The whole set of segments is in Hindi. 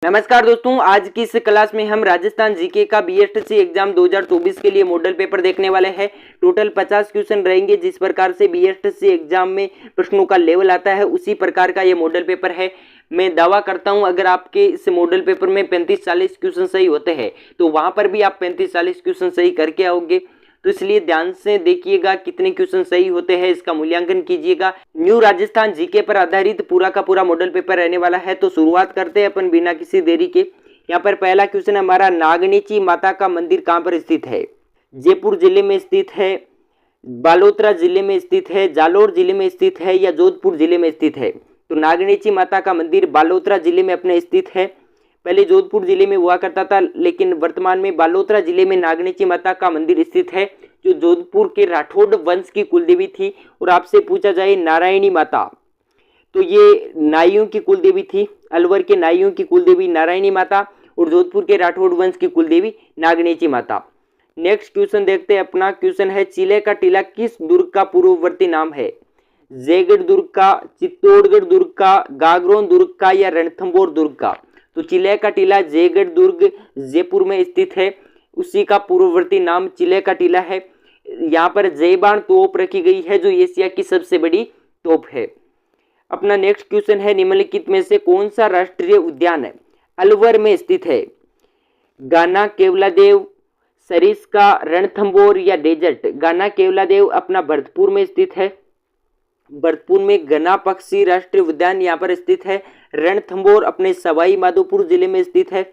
नमस्कार दोस्तों, आज की इस क्लास में हम राजस्थान जीके का बीएसटीसी एग्जाम 2024 के लिए मॉडल पेपर देखने वाले हैं। टोटल 50 क्वेश्चन रहेंगे। जिस प्रकार से बीएसटीसी एग्जाम में प्रश्नों का लेवल आता है उसी प्रकार का ये मॉडल पेपर है। मैं दावा करता हूं अगर आपके इस मॉडल पेपर में 35-40 क्वेश्चन सही होते हैं तो वहां पर भी आप 35-40 क्वेश्चन सही करके आओगे। तो इसलिए ध्यान से देखिएगा कितने क्वेश्चन सही होते हैं, इसका मूल्यांकन कीजिएगा। न्यू राजस्थान जीके पर आधारित पूरा का पूरा मॉडल पेपर रहने वाला है। तो शुरुआत करते हैं अपन बिना किसी देरी के। यहाँ पर पहला क्वेश्चन हमारा, नागनीची माता का मंदिर कहाँ पर स्थित है? जयपुर जिले में स्थित है, बालोतरा जिले में स्थित है, जालोर जिले में स्थित है या जोधपुर जिले में स्थित है? तो नागनीची माता का मंदिर बालोतरा जिले में अपने स्थित है। पहले जोधपुर जिले में हुआ करता था, लेकिन वर्तमान में बालोतरा जिले में नागनीची माता का मंदिर स्थित है, जो जोधपुर के राठौड़ वंश की कुलदेवी थी। और आपसे पूछा जाए नारायणी माता, तो ये नाइयों की कुलदेवी थी। अलवर के नाइयों की कुलदेवी नारायणी माता और जोधपुर के राठौड़ वंश की कुलदेवी नागनीची माता। नेक्स्ट क्वेश्चन देखते हैं। अपना क्वेश्चन है, चिले का टीला किस दुर्ग का पूर्ववर्ती नाम है? जयगढ़ दुर्ग का, चित्तौड़गढ़ दुर्ग का, गागरोन दुर्ग का या रणथंभौर दुर्ग का? तो चिले का टीला जयगढ़ दुर्ग जयपुर में स्थित है, उसी का पूर्ववर्ती नाम चिले का टीला है। यहाँ पर जयबान तोप रखी गई है जो एशिया की सबसे बड़ी तोप है। अपना नेक्स्ट क्वेश्चन है, निम्नलिखित में से कौन सा राष्ट्रीय उद्यान है अलवर में स्थित है? गाना केवलादेव, सरिस्का, रणथंभौर या डेजर्ट? गाना केवलादेव अपना भरतपुर में स्थित है। भरतपुर में गना पक्षी राष्ट्रीय उद्यान यहाँ पर स्थित है। रणथंभौर अपने सवाई माधोपुर जिले में स्थित है।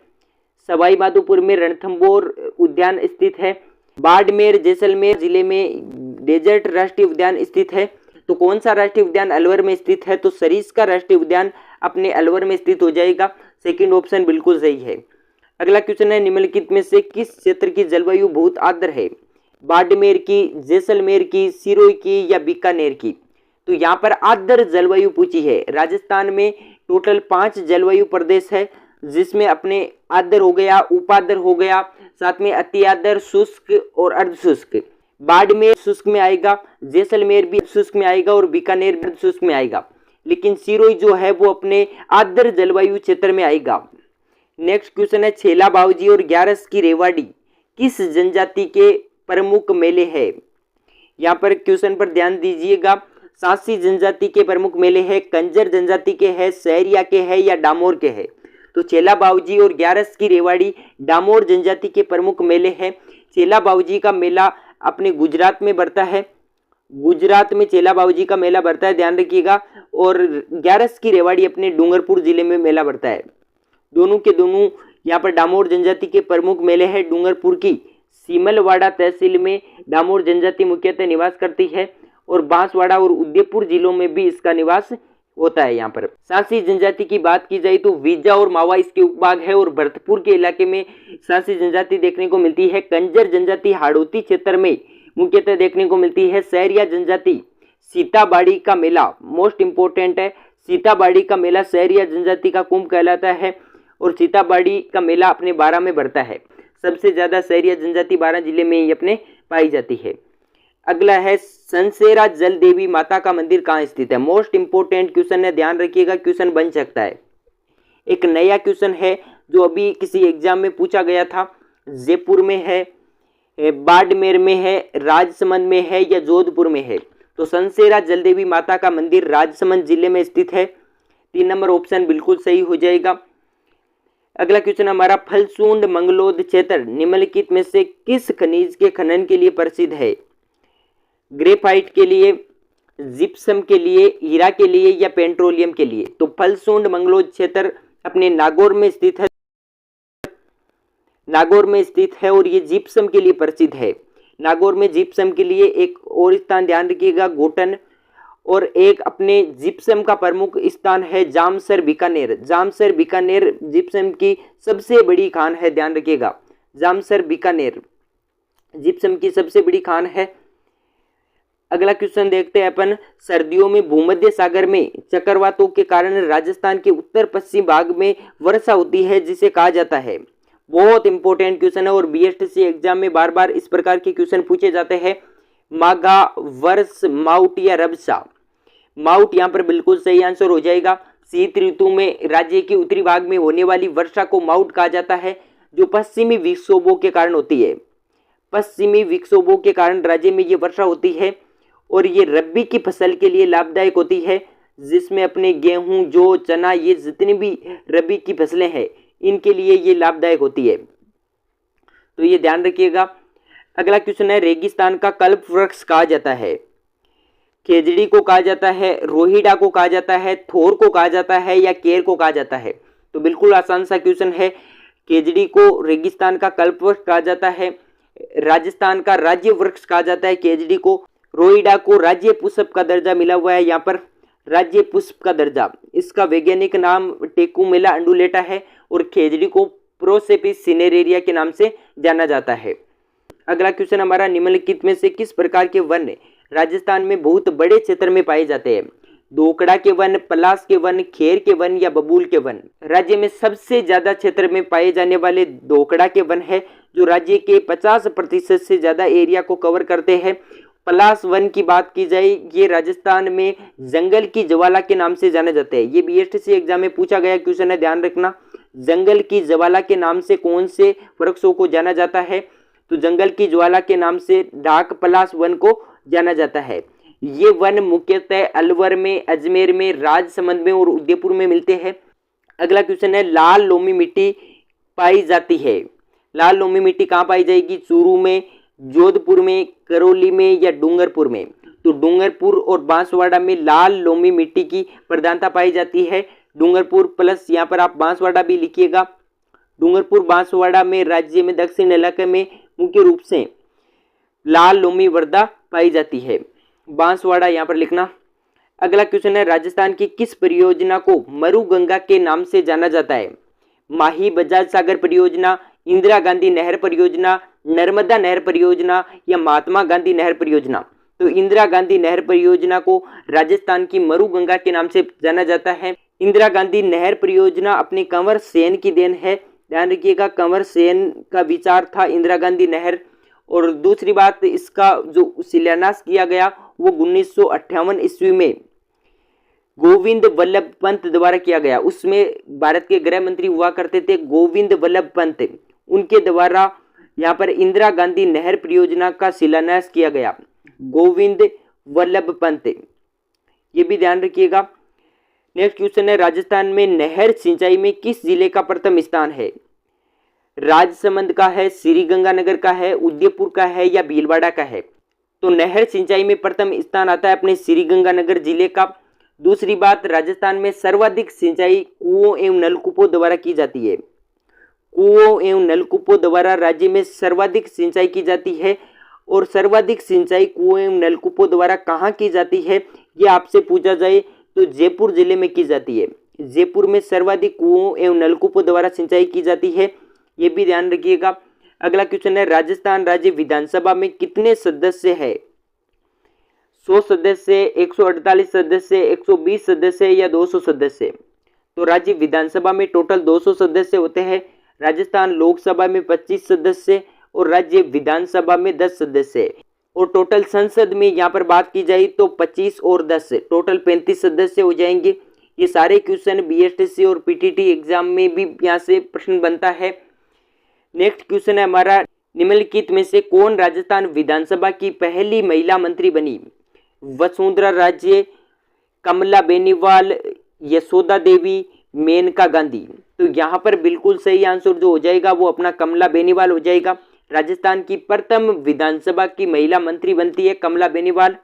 सवाई माधोपुर में रणथंभौर उद्यान स्थित है। बाड़मेर जैसलमेर जिले में डेजर्ट राष्ट्रीय उद्यान स्थित है। तो कौन सा राष्ट्रीय उद्यान अलवर में स्थित है? तो सरिस्का राष्ट्रीय उद्यान अपने अलवर में स्थित हो जाएगा। सेकंड ऑप्शन बिल्कुल सही है। अगला क्वेश्चन है, निम्नलिखित में से किस क्षेत्र की जलवायु बहुत आर्द्र है? बाड़मेर की, जैसलमेर की, सिरोही की या बीकानेर की? तो यहाँ पर आर्द्र जलवायु पूछी है। राजस्थान में टोटल 5 जलवायु प्रदेश है, जिसमें अपने आर्द्र हो गया, उपार्द्र हो गया, साथ में अति आर्द्र, शुष्क और अर्ध शुष्क। बाड़मेर शुष्क में आएगा, जैसलमेर भी शुष्क में आएगा और बीकानेर भी शुष्क में आएगा, लेकिन सिरोही जो है वो अपने आर्द्र जलवायु क्षेत्र में आएगा। नेक्स्ट क्वेश्चन है, छेला बावजी और ग्यारस की रेवाड़ी किस जनजाति के प्रमुख मेले है? यहाँ पर क्वेश्चन पर ध्यान दीजिएगा। सांसी जनजाति के प्रमुख मेले हैं, कंजर जनजाति के हैं, सहरिया के हैं या डामोर के हैं? तो चेला बावजी और ग्यारस की रेवाड़ी डामोर जनजाति के प्रमुख मेले हैं। चेला बावजी का मेला अपने गुजरात में बढ़ता है, गुजरात में चेला बावजी का मेला बढ़ता है, ध्यान रखिएगा। और ग्यारस की रेवाड़ी अपने डूंगरपुर जिले में मेला बढ़ता है। दोनों के दोनों यहाँ पर डामोर जनजाति के प्रमुख मेले हैं। डूंगरपुर की सीमलवाड़ा तहसील में डामोर जनजाति मुख्यतः निवास करती है और बांसवाड़ा और उदयपुर जिलों में भी इसका निवास होता है। यहाँ पर सांसी जनजाति की बात की जाए तो वीजा और मावा इसके उपभाग है और भरतपुर के इलाके में सांसी जनजाति देखने को मिलती है। कंजर जनजाति हाड़ौती क्षेत्र में मुख्यतः देखने को मिलती है। सहरिया जनजाति, सीताबाड़ी का मेला मोस्ट इंपोर्टेंट है। सीताबाड़ी का मेला सहरिया जनजाति का कुंभ कहलाता है और सीताबाड़ी का मेला अपने 12 में बढ़ता है। सबसे ज्यादा सहरिया जनजाति 12 जिले में ही अपने पाई जाती है। अगला है, सनसेरा जल देवी माता का मंदिर कहाँ स्थित है? मोस्ट इंपोर्टेंट क्वेश्चन है, ध्यान रखिएगा, क्वेश्चन बन सकता है। एक नया क्वेश्चन है जो अभी किसी एग्जाम में पूछा गया था। जयपुर में है, बाड़मेर में है, राजसमंद में है या जोधपुर में है? तो सनसेरा जल देवी माता का मंदिर राजसमंद जिले में स्थित है। 3 नंबर ऑप्शन बिल्कुल सही हो जाएगा। अगला क्वेश्चन हमारा, फलसूंड मंगलोद क्षेत्र निम्नलिखित में से किस खनिज के खनन के लिए प्रसिद्ध है? ग्रेफाइट के लिए, जिप्सम के लिए, हीरा के लिए या पेट्रोलियम के लिए? तो फलसूंड मंगलोद क्षेत्र अपने नागौर में स्थित है, नागौर में स्थित है और ये जिप्सम के लिए प्रसिद्ध है। नागौर में जिप्सम के लिए एक और स्थान ध्यान रखिएगा, गोटन, और एक अपने जिप्सम का प्रमुख स्थान है जामसर बीकानेर। जामसर बीकानेर जिप्सम की सबसे बड़ी खान है, ध्यान रखिएगा। जामसर बीकानेर जिप्सम की सबसे बड़ी खान है। अगला क्वेश्चन देखते हैं अपन, सर्दियों में भूमध्य सागर में चक्रवातों के कारण राजस्थान के उत्तर पश्चिम भाग में वर्षा होती है, जिसे कहा जाता है? बहुत इंपॉर्टेंट क्वेश्चन है और बीएसटीसी एग्जाम में बार बार इस प्रकार के क्वेश्चन पूछे जाते हैं। मागा, वर्ष, माउट या रबसा? माउट यहाँ पर बिल्कुल सही आंसर हो जाएगा। शीत ऋतु में राज्य के उत्तरी भाग में होने वाली वर्षा को माउट कहा जाता है, जो पश्चिमी विक्षोभों के कारण होती है। पश्चिमी विक्षोभों के कारण राज्य में ये वर्षा होती है और ये रबी की फसल के लिए लाभदायक होती है, जिसमें अपने गेहूं, जौ, चना, ये जितनी भी रबी की फसलें हैं इनके लिए ये लाभदायक होती है, तो ये ध्यान रखिएगा। अगला क्वेश्चन है, रेगिस्तान का कल्प वृक्ष कहा जाता है? खेजड़ी को कहा जाता है, रोहिड़ा को कहा जाता है, थोर को कहा जाता है या केर को कहा जाता है? तो बिल्कुल आसान सा क्वेश्चन है। खेजड़ी को रेगिस्तान का कल्प वृक्ष कहा जाता है, राजस्थान का राज्य वृक्ष कहा जाता है खेजड़ी को, रोहिड़ा को राज्य पुष्प का दर्जा मिला हुआ है, यहाँ पर राज्य पुष्प का दर्जा। इसका वैज्ञानिक नाम टेकुमेला अंडुलेटा है और खेजड़ी को प्रोसेपिस सिनेरेरिया के नाम से जाना जाता है। अगला क्वेश्चन हमारा, निम्नलिखित में से किस प्रकार के वन राजस्थान में बहुत बड़े क्षेत्र में पाए जाते हैं? दोकड़ा के वन, पलास के वन, खेर के वन या बबूल के वन? राज्य में सबसे ज्यादा क्षेत्र में पाए जाने वाले दोकड़ा के वन है, जो राज्य के 50% से ज्यादा एरिया को कवर करते हैं। पलास वन की बात की जाए, ये राजस्थान में जंगल की ज्वाला के नाम से जाने जाते हैं। ये बीएसटीसी एग्जाम में पूछा गया क्वेश्चन है, ध्यान रखना। जंगल की ज्वाला के नाम से कौन से वृक्षों को जाना जाता है? तो जंगल की ज्वाला के नाम से डाक पलास वन को जाना जाता है। ये वन मुख्यतः अलवर में, अजमेर में, राजसमंद में और उदयपुर में मिलते हैं। अगला क्वेश्चन है, लाल लोमी मिट्टी पाई जाती है? लाल लोमी मिट्टी कहाँ पाई जाएगी? चूरू में, जोधपुर में, करौली में या डूंगरपुर में? तो डूंगरपुर और बांसवाड़ा में लाल लोमी मिट्टी की प्रधानता पाई जाती है। डूंगरपुर प्लस यहाँ पर आप बांसवाड़ा भी लिखिएगा। डूंगरपुर बांसवाड़ा में राज्य में दक्षिण इलाके में मुख्य रूप से लाल लोमी वर्दा पाई जाती है। बांसवाड़ा यहाँ पर लिखना। अगला क्वेश्चन है, राजस्थान की किस परियोजना को मरुगंगा के नाम से जाना जाता है? माही बजाज सागर परियोजना, इंदिरा गांधी नहर परियोजना, नर्मदा नहर परियोजना या महात्मा गांधी नहर परियोजना? तो इंदिरा गांधी नहर परियोजना को राजस्थान की मरुगंगा के नाम से जाना जाता है। इंदिरा गांधी नहर परियोजना अपने कंवर सेन की देन है, ध्यान रखिएगा। कंवर सेन का विचार था इंदिरा गांधी नहर। और दूसरी बात, इसका जो शिलान्यास किया गया वो 1958 ईस्वी में गोविंद वल्लभ पंत द्वारा किया गया। उसमें भारत के गृह मंत्री हुआ करते थे गोविंद वल्लभ पंत, उनके द्वारा यहाँ पर इंदिरा गांधी नहर परियोजना का शिलान्यास किया गया, गोविंद वल्लभ पंत, ये भी ध्यान रखिएगा। नेक्स्ट क्वेश्चन है, राजस्थान में नहर सिंचाई में किस जिले का प्रथम स्थान है? राजसमंद का है, श्रीगंगानगर का है, उदयपुर का है या भीलवाड़ा का है? तो नहर सिंचाई में प्रथम स्थान आता है अपने श्रीगंगानगर जिले का। दूसरी बात, राजस्थान में सर्वाधिक सिंचाई कुओं एवं नलकूपों द्वारा की जाती है। कुओं एवं नलकूपों द्वारा राज्य में सर्वाधिक सिंचाई की जाती है। और सर्वाधिक सिंचाई कुओं एवं नलकूपों द्वारा कहाँ की जाती है, ये आपसे पूछा जाए तो जयपुर जिले में की जाती है। जयपुर में सर्वाधिक कुओं एवं नलकूपों द्वारा सिंचाई की जाती है, ये भी ध्यान रखिएगा। अगला क्वेश्चन है, राजस्थान राज्य विधानसभा में कितने सदस्य है? 100 सदस्य, 148 सदस्य, 120 सदस्य या 200 सदस्य? तो राज्य विधानसभा में टोटल 200 सदस्य होते हैं। राजस्थान लोकसभा में 25 सदस्य और राज्य विधानसभा में 10 सदस्य। और टोटल संसद में यहाँ पर बात की जाए तो 25 और 10 टोटल 35 सदस्य हो जाएंगे। ये सारे क्वेश्चन बीएसटीसी और पीटीटी एग्जाम में भी यहाँ से प्रश्न बनता है। नेक्स्ट क्वेश्चन है हमारा, निम्नलिखित में से कौन राजस्थान विधानसभा की पहली महिला मंत्री बनी? वसुंधरा राजे, कमला बेनीवाल, यशोदा देवी, मेनका गांधी? तो यहाँ पर बिल्कुल सही आंसर जो हो जाएगा वो अपना कमला बेनीवाल हो जाएगा। राजस्थान की प्रथम विधानसभा की महिला मंत्री बनती है कमला बेनीवाल।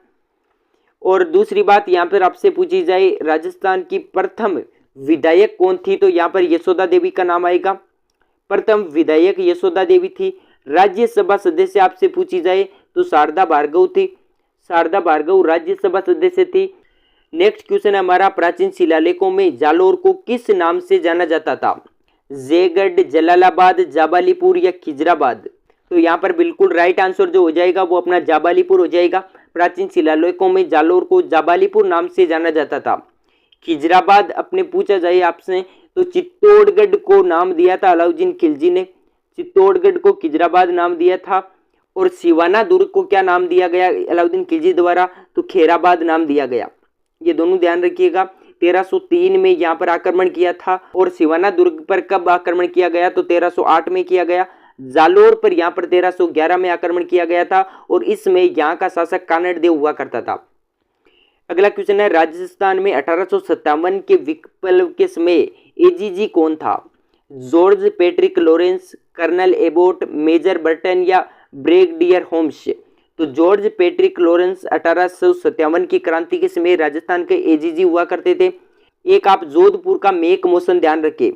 और दूसरी बात यहाँ पर आपसे पूछी जाए, राजस्थान की प्रथम विधायक कौन थी? तो यहाँ पर यशोदा देवी का नाम आएगा। प्रथम विधायक यशोदा देवी थी। राज्यसभा सदस्य आपसे पूछी जाए तो शारदा भार्गव थी। शारदा भार्गव राज्यसभा सदस्य थी। नेक्स्ट क्वेश्चन है हमारा, प्राचीन शिलालेखों में जालोर को किस नाम से जाना जाता था? जयगढ़, जलालाबाद, जाबालीपुर या खिजराबाद? तो यहाँ पर बिल्कुल राइट आंसर जो हो जाएगा वो अपना जाबालीपुर हो जाएगा। प्राचीन शिलालेखों में जालोर को जाबालीपुर नाम से जाना जाता था। खिजराबाद अपने पूछा जाए आपसे तो चित्तौड़गढ़ को नाम दिया था अलाउद्दीन खिलजी ने, चित्तौड़गढ़ को खिजराबाद नाम दिया था। और सिवाना दुर्ग को क्या नाम दिया गया अलाउद्दीन खिलजी द्वारा? तो खेराबाद नाम दिया गया। ये दोनों ध्यान रखिएगा। 1303 में यहाँ पर आक्रमण किया था। और सिवाना दुर्ग पर कब आक्रमण किया गया, तो 1308 में किया गया। जालोर पर यहाँ पर 1311 में आक्रमण किया गया था और इसमें यहाँ का शासक कानड़ देव हुआ करता था। अगला क्वेश्चन है, राजस्थान में 1857 के विप्लव के समय एजीजी कौन था? George Patrick Lawrence, colonel Abbott, major Burton या ब्रिगेडियर होम्स? तो जॉर्ज पैट्रिक लॉरेंस 1857 की क्रांति के समय राजस्थान के एजीजी हुआ करते थे। एक आप जोधपुर का मेक मोशन ध्यान रखें,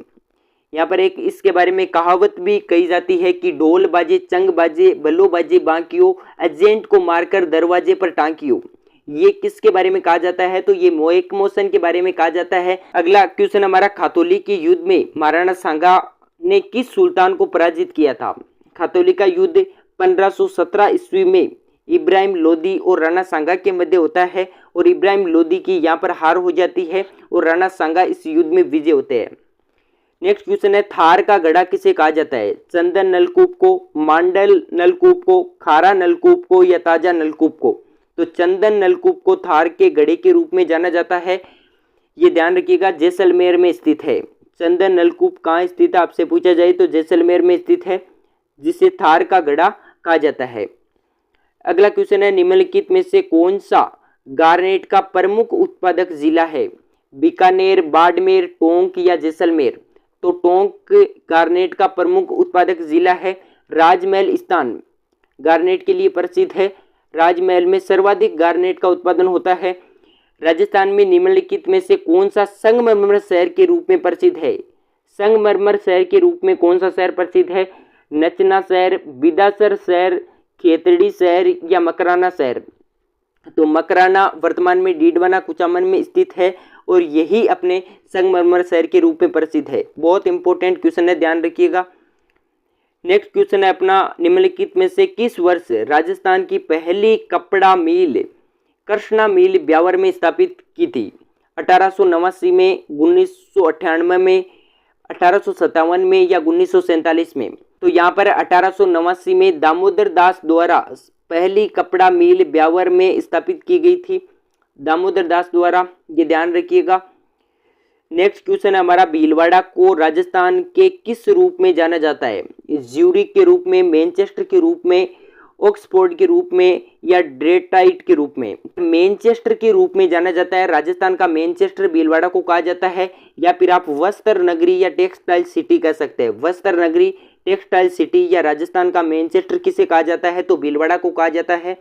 यहाँ पर एक इसके बारे में कहावत भी कही जाती है कि ढोल बाजे चंग बाजे बल्लो बाजे बांकियो, एजेंट को मारकर दरवाजे पर टांकियो। ये किसके बारे में कहा जाता है, तो ये मेक मोशन के बारे में कहा जाता है। अगला क्वेश्चन हमारा, खातौली के युद्ध में महाराणा सांगा ने किस सुल्तान को पराजित किया था? खातौली का युद्ध 1517 ईस्वी में इब्राहिम लोदी और राणा सांगा के मध्य होता है और इब्राहिम लोदी की यहाँ पर हार हो जाती है और राणा सांगा इस युद्ध में विजय होते हैं। नेक्स्ट क्वेश्चन है, थार का गड़ा किसे कहा जाता है? चंदन नलकूप को, मांडल नलकूप को, खारा नलकूप को या ताजा नलकूप को? तो चंदन नलकूप को थार के गड़े के रूप में जाना जाता है। ये ध्यान रखिएगा, जैसलमेर में स्थित है। चंदन नलकूप कहाँ स्थित है आपसे पूछा जाए तो जैसलमेर में स्थित है, जिसे थार का गड़ा कहा जाता है। अगला क्वेश्चन है, निम्नलिखित में से कौन सा गारनेट का प्रमुख उत्पादक जिला है? बीकानेर, बाड़मेर, टोंक या जैसलमेर? तो टोंक गारनेट का प्रमुख उत्पादक जिला है। राजमहल स्थान गारनेट के लिए प्रसिद्ध है। राजमहल में सर्वाधिक गारनेट का उत्पादन होता है। राजस्थान में निम्नलिखित में से कौन सा संगमरमर शहर के रूप में प्रसिद्ध है? संगमरमर शहर के रूप में कौन सा शहर प्रसिद्ध है? नचना शहर, बिदासर शहर, खेतड़ी शहर या मकराना शहर? तो मकराना वर्तमान में डीडवाना कुचामन में स्थित है और यही अपने संगमरमर शहर के रूप में प्रसिद्ध है। बहुत इंपॉर्टेंट क्वेश्चन है, ध्यान रखिएगा। नेक्स्ट क्वेश्चन है अपना, निम्नलिखित में से किस वर्ष राजस्थान की पहली कपड़ा मिल कृष्णा मिल ब्यावर में स्थापित की थी? 1889 में, 1998 में, 1857 में या 1947 में? तो यहाँ पर 1889 में दामोदर दास द्वारा पहली कपड़ा मिल ब्यावर में स्थापित की गई थी, दामोदर दास द्वारा, ये ध्यान रखिएगा। नेक्स्ट क्वेश्चन है हमारा, भीलवाड़ा को राजस्थान के किस रूप में जाना जाता है? ज्यूरिक के रूप में, मैनचेस्टर के रूप में, ऑक्सफोर्ड के रूप में या डेट्रॉइट के रूप में? मैनचेस्टर के रूप में जाना जाता है। राजस्थान का मैनचेस्टर भीलवाड़ा को कहा जाता है, या फिर आप वस्त्र नगरी या टेक्सटाइल सिटी कह सकते हैं। वस्त्र नगरी, टेक्सटाइल सिटी या राजस्थान का मैनचेस्टर किसे कहा जाता है? तो भीलवाड़ा को कहा जाता है।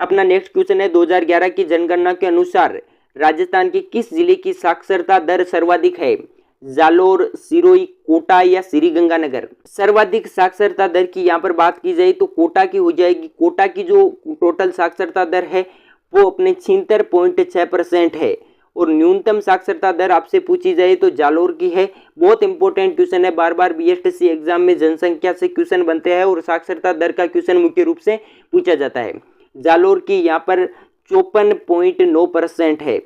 अपना नेक्स्ट क्वेश्चन है, 2011 की जनगणना के अनुसार राजस्थान के किस जिले की साक्षरता दर सर्वाधिक है? जालोर, सिरोही, कोटा या श्रीगंगानगर? सर्वाधिक साक्षरता दर की यहाँ पर बात की जाए तो कोटा की हो जाएगी। कोटा की जो टोटल साक्षरता दर है वो अपने 76.6% है और न्यूनतम साक्षरता दर आपसे पूछी जाए तो जालोर की है। बहुत इंपॉर्टेंट क्वेश्चन है, बार बार बीएसटीसी एग्जाम में जनसंख्या से क्वेश्चन बनते हैं और साक्षरता दर का क्वेश्चन मुख्य रूप से पूछा जाता है। जालोर की यहाँ पर 54.9% है,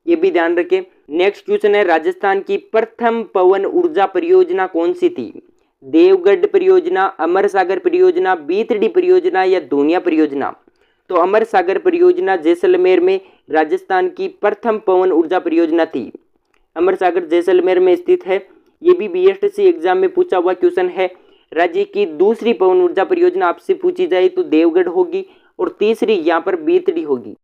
ये भी ध्यान रखें। नेक्स्ट क्वेश्चन है, राजस्थान की प्रथम पवन ऊर्जा परियोजना कौन सी थी? देवगढ़ परियोजना, अमर सागर परियोजना, बीतड़ी परियोजना या धूनिया परियोजना? तो अमर सागर परियोजना जैसलमेर में राजस्थान की प्रथम पवन ऊर्जा परियोजना थी। अमर सागर जैसलमेर में स्थित है। ये भी बीएसटीसी एग्जाम में पूछा हुआ क्वेश्चन है। राज्य की दूसरी पवन ऊर्जा परियोजना आपसे पूछी जाए तो देवगढ़ होगी और तीसरी यहाँ पर बीतड़ी होगी।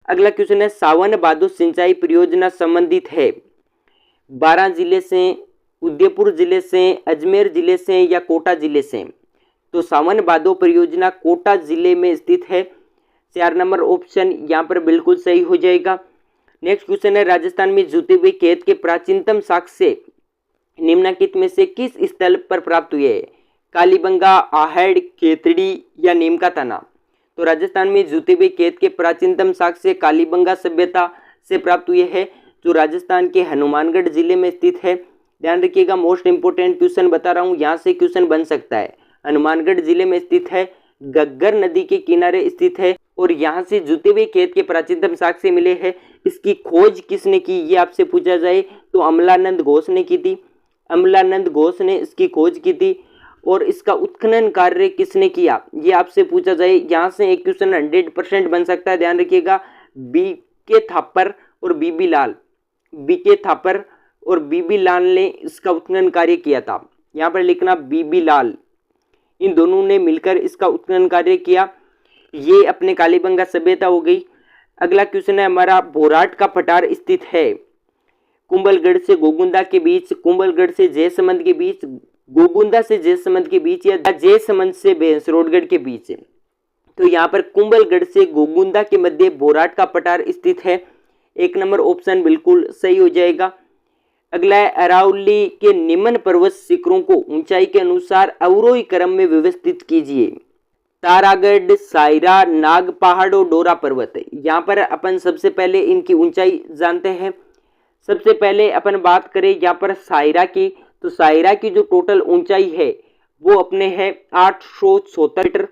अगला क्वेश्चन है, सावन भादो सिंचाई परियोजना संबंधित है 12 जिले से, उदयपुर जिले से, अजमेर जिले से या कोटा जिले से? तो सावन भादो परियोजना कोटा जिले में स्थित है। 4 नंबर ऑप्शन यहाँ पर बिल्कुल सही हो जाएगा। नेक्स्ट क्वेश्चन है, राजस्थान में जुते हुए खेत के प्राचीनतम साक्ष्य निम्नलिखित में से किस स्थल पर प्राप्त हुए हैं? कालीबंगा, आहड़, खेतड़ी या नीम का तना? तो राजस्थान में जुते हुए खेत के प्राचीनतम साक्ष्य कालीबंगा सभ्यता से प्राप्त हुए हैं, जो राजस्थान के हनुमानगढ़ जिले में स्थित है। ध्यान रखिएगा, मोस्ट इंपोर्टेंट क्वेश्चन बता रहा हूँ, यहाँ से क्वेश्चन बन सकता है। हनुमानगढ़ जिले में स्थित है, घग्गर नदी के किनारे स्थित है और यहाँ से जुते हुए खेत के प्राचीनतम साक्ष्य मिले हैं। इसकी खोज किसने की, ये आपसे पूछा जाए तो अमलानंद घोष ने की थी। अमलानंद घोष ने इसकी खोज की थी। और इसका उत्खनन कार्य किसने किया, ये आपसे पूछा जाए। यहाँ से एक क्वेश्चन 100% बन सकता है। ध्यान रखिएगा, बी के थापर और बीबी लाल, बीके थापर और बीबी लाल ने इसका उत्खनन कार्य किया था। यहाँ पर लिखना बीबी लाल, इन दोनों ने मिलकर इसका उत्खनन कार्य किया। ये अपने कालीबंगा सभ्यता हो गई। अगला क्वेश्चन है हमारा, बोराट का पठार स्थित है कुंभलगढ़ से गोगुंदा के बीच, कुंभलगढ़ से जयसमंद के बीच, गोगुंदा से जयसमंद के बीच या जयसमंद से भैंसरोडगढ़ के बीच। तो यहाँ पर कुंभलगढ़ से गोगुंदा के मध्य बोराट का पठार स्थित है। एक नंबर ऑप्शन बिल्कुल सही हो जाएगा। अगला है, अरावली के निम्न पर्वत शिखरों को ऊंचाई के अनुसार अवरोही क्रम में व्यवस्थित कीजिए। तारागढ़, सायरा, नाग पहाड़ और डोरा पर्वत। यहाँ पर अपन सबसे पहले इनकी ऊंचाई जानते हैं। सबसे पहले अपन बात करें यहाँ पर सायरा की, तो सायरा की जो टोटल ऊंचाई है वो अपने है 876 मीटर।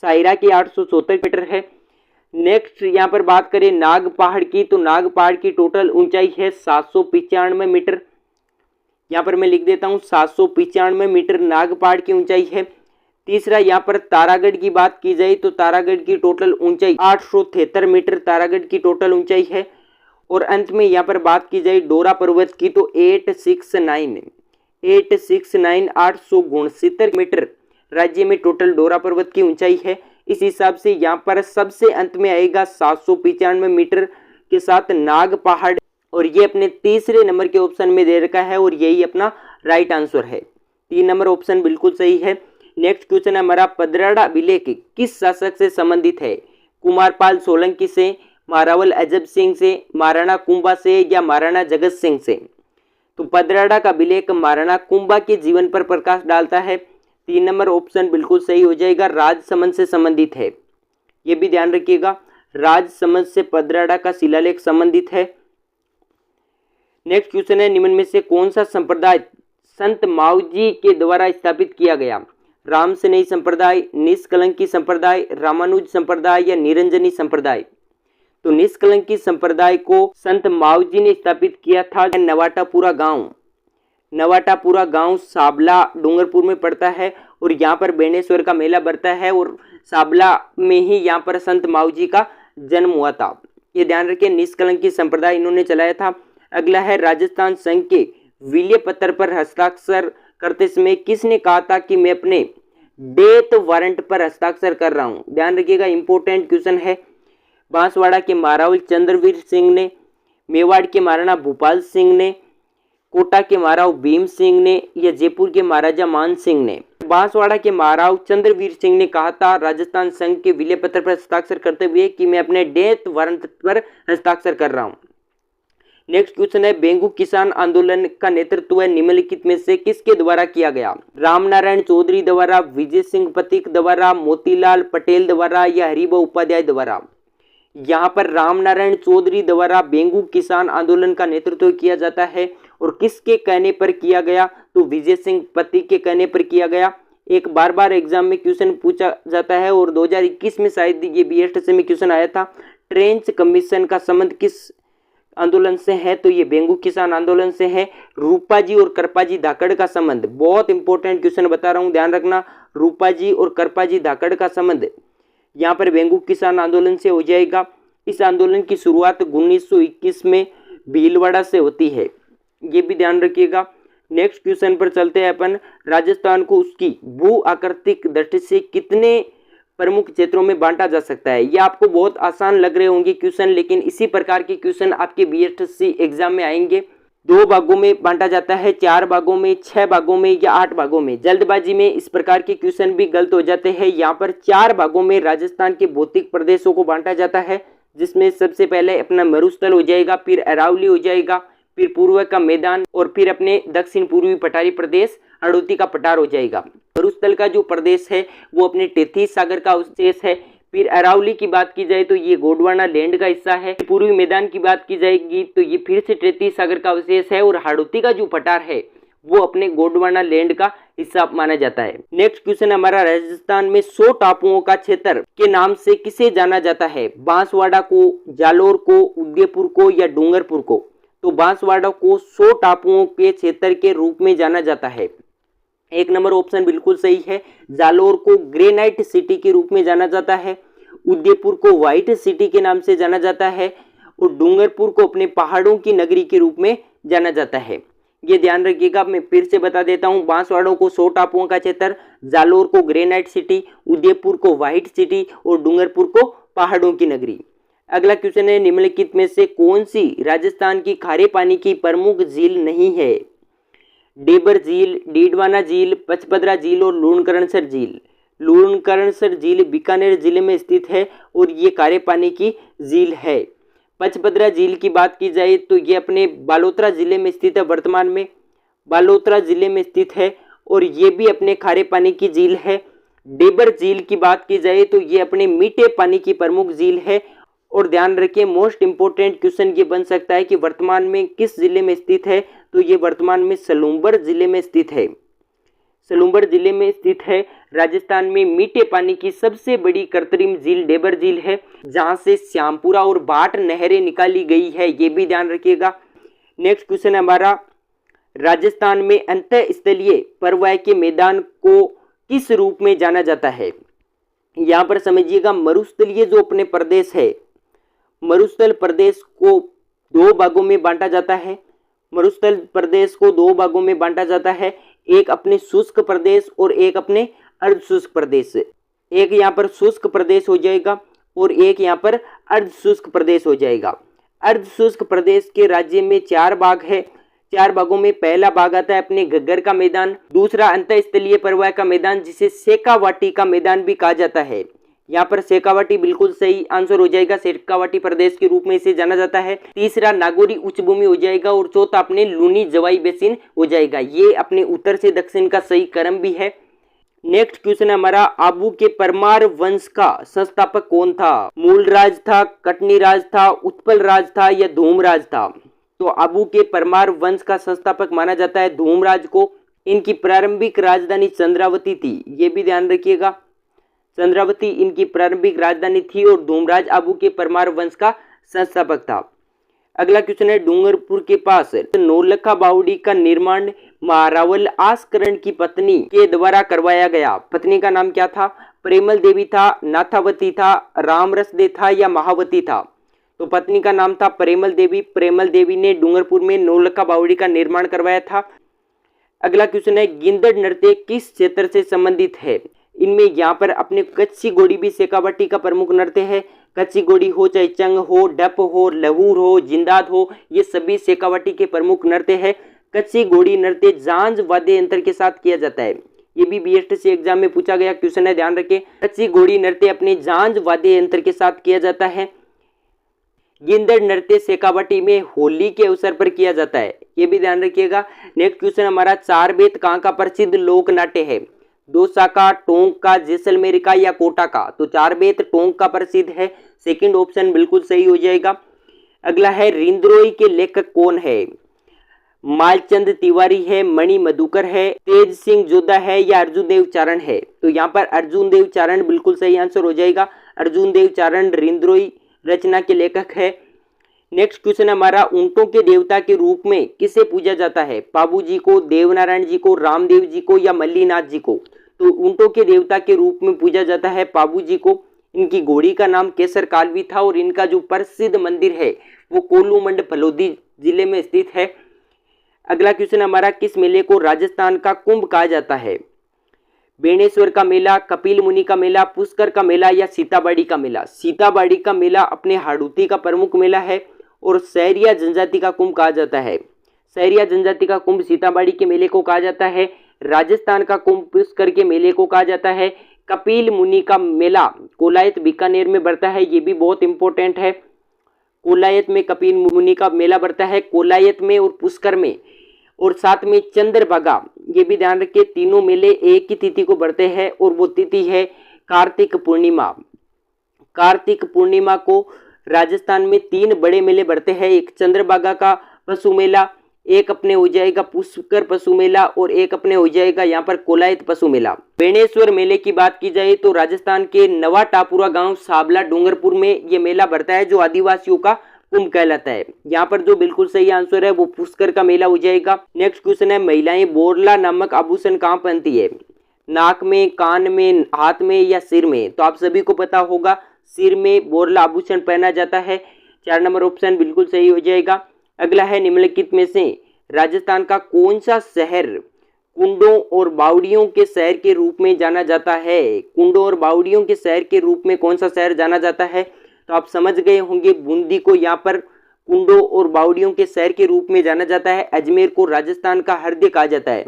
सायरा की 876 मीटर है। नेक्स्ट यहाँ पर बात करें नाग पहाड़ की, तो नाग पहाड़ की टोटल ऊंचाई है 795 मीटर। यहाँ पर मैं लिख देता हूँ 795 मीटर नाग पहाड़ की ऊंचाई है। तीसरा यहाँ पर तारागढ़ की बात की जाए तो तारागढ़ की टोटल ऊंचाई 873 मीटर तारागढ़ की टोटल ऊंचाई है। और अंत में यहाँ पर बात की जाए डोरा पर्वत की, तो 869 मीटर राज्य में टोटल डोरा पर्वत की ऊंचाई है। इस हिसाब से यहाँ पर सबसे अंत में आएगा 795 मीटर के साथ नाग पहाड़, और ये अपने तीसरे नंबर के ऑप्शन में दे रखा है और यही अपना राइट आंसर है। 3 नंबर ऑप्शन बिल्कुल सही है। नेक्स्ट क्वेश्चन है हमारा, पदराड़ा अभिलेख किस शासक से संबंधित है? कुमारपाल सोलंकी से, मारावल अजब सिंह से, महाराणा कुंभा से या महाराणा जगत सिंह से? तो पदराड़ा का अभिलेख महाराणा कुंभा के जीवन पर प्रकाश डालता है। 3 नंबर ऑप्शन बिल्कुल सही हो जाएगा, राजसमंद से संबंधित है। यह भी ध्यान रखिएगा, राजसमंद से पदराड़ा का शिलालेख संबंधित है। नेक्स्ट क्वेश्चन है, निम्न में से कौन सा संप्रदाय संत मावजी के द्वारा स्थापित किया गया? रामसनेही संप्रदाय, निष्कलंकी संप्रदाय, रामानुज संप्रदाय या निरंजनी संप्रदाय? तो निष्कलंकी संप्रदाय को संत मावजी ने स्थापित किया था। नवाटापुरा गांव, नवाटापुरा गांव साबला डूंगरपुर में पड़ता है और यहाँ पर बेणेश्वर का मेला बढ़ता है और साबला में ही यहाँ पर संत मावजी का जन्म हुआ था। ये ध्यान रखिए, निष्कलंकी संप्रदाय इन्होंने चलाया था। अगला है, राजस्थान संघ के विलय पत्र पर हस्ताक्षर करते समय किसने कहा था कि मैं अपने डेथ वारंट पर हस्ताक्षर कर रहा हूँ? ध्यान रखिएगा, इंपॉर्टेंट क्वेश्चन है। बांसवाड़ा के महाराव चंद्रवीर सिंह ने, मेवाड़ के महाराणा भूपाल सिंह ने, कोटा के महाराव भीम सिंह ने या जयपुर के महाराजा मान सिंह ने? बांसवाड़ा के महाराव चंद्रवीर सिंह ने कहा था राजस्थान संघ के विलय पत्र पर हस्ताक्षर करते हुए कि मैं अपने डेथ वारंट पर हस्ताक्षर कर रहा हूं। नेक्स्ट क्वेश्चन है, बेंगू किसान आंदोलन का नेतृत्व निम्नलिखित में से किसके द्वारा किया गया? रामनारायण चौधरी द्वारा, विजय सिंह पथिक द्वारा, मोतीलाल पटेल द्वारा या हरिभाऊ उपाध्याय द्वारा? यहाँ पर रामनारायण चौधरी द्वारा बेंगू किसान आंदोलन का नेतृत्व किया जाता है और किसके कहने पर किया गया? तो विजय सिंह पथिक के कहने पर किया गया। एक बार बार एग्जाम में क्वेश्चन पूछा जाता है और 2021 में शायद ये बीएसटीसी में क्वेश्चन आया था, ट्रेंच कमीशन का संबंध किस आंदोलन से है? तो ये बेंगू किसान आंदोलन से है। रूपाजी और करपाजी धाकड़ का संबंध, बहुत इंपॉर्टेंट क्वेश्चन बता रहा हूं, ध्यान रखना। रूपाजी और करपाजी धाकड़ का संबंध यहाँ पर बेंगू किसान आंदोलन से हो जाएगा। इस आंदोलन की शुरुआत 1921 में भीलवाड़ा से होती है, ये भी ध्यान रखिएगा। नेक्स्ट क्वेश्चन पर चलते हैं अपन। राजस्थान को उसकी भू आकृतिक दृष्टि से कितने प्रमुख क्षेत्रों में बांटा जा सकता है? ये आपको बहुत आसान लग रहे होंगे क्वेश्चन, लेकिन इसी प्रकार के क्वेश्चन आपके बीएसटीसी एग्जाम में आएंगे। 2 भागों में बांटा जाता है, 4 भागों में, 6 भागों में या 8 भागों में? जल्दबाजी में इस प्रकार के क्वेश्चन भी गलत हो जाते हैं। यहाँ पर 4 भागों में राजस्थान के भौतिक प्रदेशों को बांटा जाता है, जिसमें सबसे पहले अपना मरुस्थल हो जाएगा, फिर अरावली हो जाएगा, फिर पूर्व का मैदान और फिर अपने दक्षिण पूर्वी पठारी प्रदेश हड़ौती का पठार हो जाएगा। मरुस्थल का जो प्रदेश है वो अपने टेथीस सागर का अवशेष है। फिर अरावली की बात की जाए तो ये गोंडवाना लैंड का हिस्सा है। पूर्वी मैदान की बात की जाएगी तो ये फिर से टेथीस सागर का अवशेष है और हड़ौती का जो पठार है वो अपने गोंडवाना लैंड का हिस्सा माना जाता है। नेक्स्ट क्वेश्चन हमारा, राजस्थान में 100 टापुओं का क्षेत्र के नाम से किसे जाना जाता है? बांसवाड़ा को, जालोर को, उदयपुर को या डूंगरपुर को? तो बांसवाड़ा को 100 टापुओं के क्षेत्र के रूप में जाना जाता है। 1 नंबर ऑप्शन बिल्कुल सही है। जालोर को ग्रेनाइट सिटी के रूप में जाना जाता है, उदयपुर को व्हाइट सिटी के नाम से जाना जाता है और डूंगरपुर को अपने पहाड़ों की नगरी के रूप में जाना जाता है। ये ध्यान रखिएगा, मैं फिर से बता देता हूँ। बांसवाड़ा को 100 टापुओं का क्षेत्र, जालोर को ग्रेनाइट सिटी, उदयपुर को व्हाइट सिटी और डूंगरपुर को पहाड़ों की नगरी। अगला क्वेश्चन है, निम्नलिखित में से कौन सी राजस्थान की खारे पानी की प्रमुख झील नहीं है? डेबर झील, डीडवाना झील, पचपदरा झील और लूणकरणसर झील। लूणकरणसर झील बीकानेर जिले में स्थित है और ये खारे पानी की झील है। पचपदरा झील की बात की जाए तो ये अपने बालोतरा जिले में स्थित है, वर्तमान में बालोतरा जिले में स्थित है और ये भी अपने खारे पानी की झील है। डेबर झील की बात की जाए तो ये अपने मीठे पानी की प्रमुख झील है। और ध्यान रखिए, मोस्ट इंपोर्टेंट क्वेश्चन ये बन सकता है कि वर्तमान में किस जिले में स्थित है, तो ये वर्तमान में सलूम्बर जिले में स्थित है। सलूम्बर जिले में स्थित है। राजस्थान में मीठे पानी की सबसे बड़ी कृत्रिम झील डेबर झील है, जहां से श्यामपुरा और भाट नहरें निकाली गई है, ये भी ध्यान रखिएगा। नेक्स्ट क्वेश्चन है हमारा, राजस्थान में अंतःस्थलीय परवाह के मैदान को किस रूप में जाना जाता है? यहाँ पर समझिएगा, मरुस्थलीय जो अपने प्रदेश है, मरुस्थल प्रदेश को दो भागों में बांटा जाता है। मरुस्थल प्रदेश को दो भागों में बांटा जाता है, एक अपने शुष्क प्रदेश और एक अपने अर्ध शुष्क प्रदेश। एक यहाँ पर शुष्क प्रदेश हो जाएगा और एक यहाँ पर अर्ध शुष्क प्रदेश हो जाएगा। अर्ध शुष्क प्रदेश के राज्य में 4 भाग है। 4 भागों में पहला भाग आता है अपने घग्गर का मैदान, दूसरा अंतःस्थलीय परवाह का मैदान जिसे शेखावाटी का मैदान भी कहा जाता है। यहाँ पर शेखावाटी बिल्कुल सही आंसर हो जाएगा, शेखावाटी प्रदेश के रूप में इसे जाना जाता है। तीसरा नागौरी उच्च भूमि हो जाएगा और चौथा अपने लूनी जवाई बेसिन हो जाएगा। ये अपने उत्तर से दक्षिण का सही क्रम भी है। नेक्स्ट क्वेश्चन है हमारा, आबू के परमार वंश का संस्थापक कौन था? मूल राज था, कटनी राज था, उत्पल राज था या धूमराज था? तो आबू के परमार वंश का संस्थापक माना जाता है धूमराज को। इनकी प्रारंभिक राजधानी चंद्रावती थी, ये भी ध्यान रखिएगा। चंद्रावती इनकी प्रारंभिक राजधानी थी और धूमराज आबू के परमार वंश का संस्थापक था। अगला क्वेश्चन है, डूंगरपुर के पास नौलखा बावड़ी का निर्माण महारावल आस्करण की पत्नी के द्वारा करवाया गया। पत्नी का नाम क्या था? प्रेमल देवी था, नाथावती था, रामरसदे था या महावती था? तो पत्नी का नाम था प्रेमल देवी। प्रेमल देवी ने डूंगरपुर में नौलखा बावड़ी का निर्माण करवाया था। अगला क्वेश्चन है, गिंदड़ नृत्य किस क्षेत्र से संबंधित है? इनमें यहाँ पर अपने कच्ची घोड़ी भी शेखावाटी का प्रमुख नृत्य है। कच्ची घोड़ी हो चाहे चंग हो, डप हो, लहूर हो, जिंदाद हो, ये सभी शेखावाटी के प्रमुख नृत्य है। कच्ची घोड़ी नृत्य जांज वाद्य यंत्र के साथ किया जाता है। ये भी बीएसटीसी एग्जाम में पूछा गया क्वेश्चन है, ध्यान रखें। कच्ची घोड़ी नृत्य अपने जांज वाद्य यंत्र के साथ किया जाता है। गिंदड़ नृत्य शेखावाटी में होली के अवसर पर किया जाता है, ये भी ध्यान रखिएगा। नेक्स्ट क्वेश्चन हमारा, चार बेत कहाँ का प्रसिद्ध लोक नाट्य है? दौसा का, टोंक का, जैसलमेर का या कोटा का? तो चार बेत टोंक का प्रसिद्ध है, सेकंड ऑप्शन बिल्कुल सही हो जाएगा। अगला है, रिंद्रोई के लेखक कौन है? मालचंद तिवारी है, मणि मधुकर है, तेज सिंह जोधा है या अर्जुन देव चारण है? तो यहाँ पर अर्जुन देव चारण बिल्कुल सही आंसर हो जाएगा। अर्जुन देव चारण रिंद्रोई रचना के लेखक है। नेक्स्ट क्वेश्चन हमारा, ऊंटों के देवता के रूप में किसे पूजा जाता है? बाबू जी को, देवनारायण जी को, रामदेव जी को या मल्लीनाथ जी को? तो ऊंटों के देवता के रूप में पूजा जाता है बाबू जी को। इनकी घोड़ी का नाम केसर कालवी था और इनका जो प्रसिद्ध मंदिर है वो कोलूमंड फलोदी जिले में स्थित है। अगला क्वेश्चन हमारा, किस मेले को राजस्थान का कुंभ कहा जाता है? बेणेश्वर का मेला, कपिल मुनि का मेला, पुष्कर का मेला या सीताबाड़ी का मेला? सीताबाड़ी का मेला अपने हाड़ूती का प्रमुख मेला है और सहरिया जनजाति का कुंभ कहा जाता है। सहरिया जनजाति का कुंभ सीताबाड़ी के मेले को कहा जाता है। राजस्थान का कुंभ पुष्कर के मेले को कहा जाता है। कपिल मुनि का मेला कोलायत बीकानेर में बढ़ता है, ये भी बहुत इंपॉर्टेंट है। कोलायत में कपिल मुनि का मेला बढ़ता है, कोलायत में और पुष्कर में। और साथ में चंद्रभागा, ये भी ध्यान रखिए, तीनों मेले एक ही तिथि को बढ़ते हैं और वो तिथि है कार्तिक पूर्णिमा। कार्तिक पूर्णिमा को राजस्थान में 3 बड़े मेले बढ़ते हैं, एक चंद्रभागा का पशु मेला, एक अपने हो जाएगा पुष्कर पशु मेला और एक अपने हो जाएगा यहाँ पर कोलायत पशु मेला। बेणेश्वर मेले की बात की जाए तो राजस्थान के नवा टापुरा गांव साबला डूंगरपुर में ये मेला बढ़ता है जो आदिवासियों का कुंभ कहलाता है। यहाँ पर जो बिल्कुल सही आंसर है वो पुष्कर का मेला हो जाएगा। नेक्स्ट क्वेश्चन है, महिलाएं बोरला नामक आभूषण कहाँ पहनती है? नाक में, कान में, हाथ में या सिर में? तो आप सभी को पता होगा सिर में बोरला आभूषण पहना जाता है। 4 नंबर ऑप्शन बिल्कुल सही हो जाएगा। अगला है निम्नलिखित में से राजस्थान का कौन सा शहर कुंडों और बावड़ियों के शहर के रूप में जाना जाता है? कुंडों और बावड़ियों के शहर के रूप में कौन सा शहर जाना जाता है? तो आप समझ गए होंगे, बूंदी को यहाँ पर कुंडों और बावड़ियों के शहर के रूप में जाना जाता है। अजमेर को राजस्थान का हृदय कहा जाता है।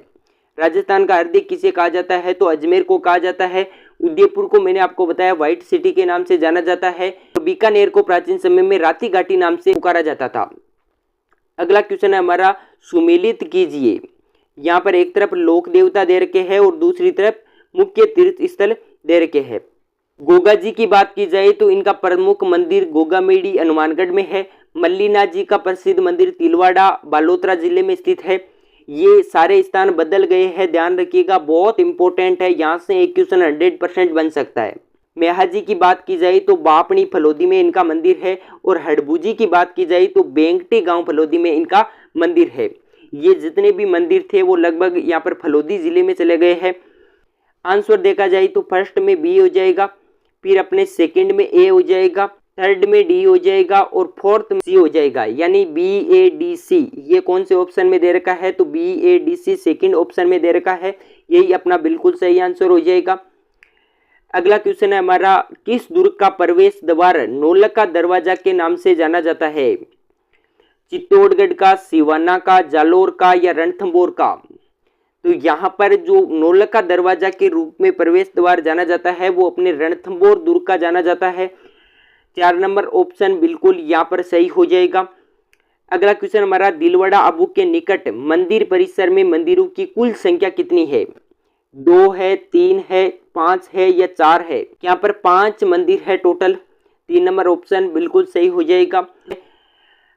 राजस्थान का हृदय किसे कहा जाता है? तो अजमेर को कहा जाता है। उदयपुर को मैंने आपको बताया व्हाइट सिटी के नाम से जाना जाता है। तो बीकानेर को प्राचीन समय में राती घाटी नाम से पुकारा जाता था। अगला क्वेश्चन है हमारा, सुमेलित कीजिए। यहाँ पर एक तरफ लोक देवता दे रखे हैं और दूसरी तरफ मुख्य तीर्थ स्थल दे रखे हैं। गोगा जी की बात की जाए तो इनका प्रमुख मंदिर गोगामेड़ी हनुमानगढ़ में है। मल्लीनाथ जी का प्रसिद्ध मंदिर तिलवाड़ा बालोतरा जिले में स्थित है। ये सारे स्थान बदल गए हैं, ध्यान रखिएगा, बहुत इंपॉर्टेंट है। यहाँ से एक क्वेश्चन 100% बन सकता है। मेहा जी की बात की जाए तो बापणी फलोदी में इनका मंदिर है और हड़बूजी की बात की जाए तो बेंगटे गांव फलोदी में इनका मंदिर है। ये जितने भी मंदिर थे वो लगभग यहाँ पर फलोदी जिले में चले गए हैं। आंसर देखा जाए तो फर्स्ट में बी हो जाएगा, फिर अपने सेकंड में ए हो जाएगा, थर्ड में डी हो जाएगा और फोर्थ में सी हो जाएगा, यानी बी ए डी सी। ये कौन से ऑप्शन में दे रखा है? तो B A D C second option में दे रखा है। यही अपना बिल्कुल सही आंसर हो जाएगा। अगला क्वेश्चन है हमारा, किस दुर्ग का प्रवेश द्वार नौलखा दरवाजा के नाम से जाना जाता है? चित्तौड़गढ़ का, सिवाना का, जालोर का या रणथंभौर का? तो यहाँ पर जो नौलखा दरवाजा के रूप में प्रवेश द्वार जाना जाता है वो अपने रणथंभौर दुर्ग का जाना जाता है। 4 नंबर ऑप्शन बिल्कुल यहाँ पर सही हो जाएगा। अगला क्वेश्चन हमारा, दिलवाड़ा अबू के निकट मंदिर परिसर में मंदिरों की कुल संख्या कितनी है? 2 है, 3 है, 5 है या 4 है? यहाँ पर 5 मंदिर है टोटल। 3 नंबर ऑप्शन बिल्कुल सही हो जाएगा।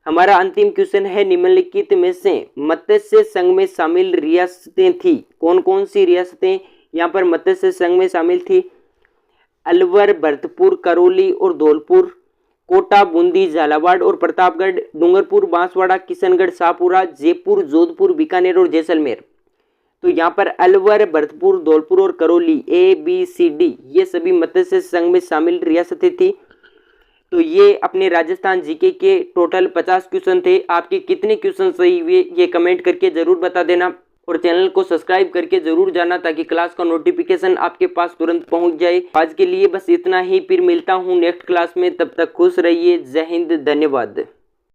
हमारा अंतिम क्वेश्चन है, निम्नलिखित में से मत्स्य संघ में शामिल रियासतें थी? कौन कौन सी रियासतें यहाँ पर मत्स्य संघ में शामिल थी? अलवर, भरतपुर, करौली और धौलपुर, कोटा, बूंदी, झालावाड़ और प्रतापगढ़, डूंगरपुर, बांसवाड़ा, किशनगढ़, शाहपुरा, जयपुर, जोधपुर, बीकानेर और जैसलमेर। तो यहाँ पर अलवर, भरतपुर, धौलपुर और Karauli A B C D ये सभी मत्स्य संघ में शामिल रियासतें थी। तो ये अपने राजस्थान जीके के टोटल 50 क्वेश्चन थे। आपके कितने क्वेश्चन सही हुए ये कमेंट करके जरूर बता देना और चैनल को सब्सक्राइब करके जरूर जाना ताकि क्लास का नोटिफिकेशन आपके पास तुरंत पहुंच जाए। आज के लिए बस इतना ही, फिर मिलता हूं नेक्स्ट क्लास में। तब तक खुश रहिए। जय हिंद, धन्यवाद।